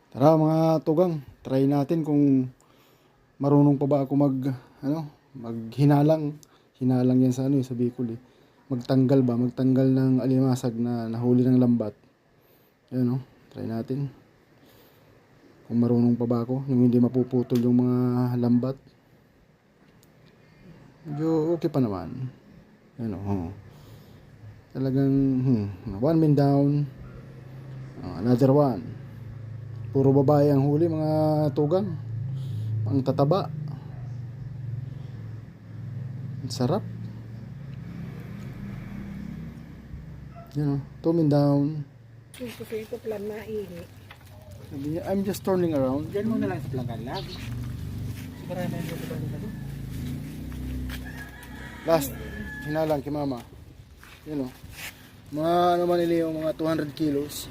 Tara mga tugang, try natin kung marunong pa ba ako maghinalang. Hinalang yan sa sa Bicol eh. Magtanggal ng alimasag na nahuli ng lambat. Ayun try natin. Kung marunong pa ba ako, yung hindi mapuputol yung mga lambat. Medyo okay pa naman. Ayun Talagang, one man down. Another one. Puro babae ang huli mga tugang. Ang tataba. Ang sarap. Two men down. Ikot lang na ihi. Sabi niya, I'm just turning around. Diyan mo na lang sa Planggalag. Marami ang mga ba doon? Last, hinalang kay mama. Mga ano man nila yung mga 200 kilos.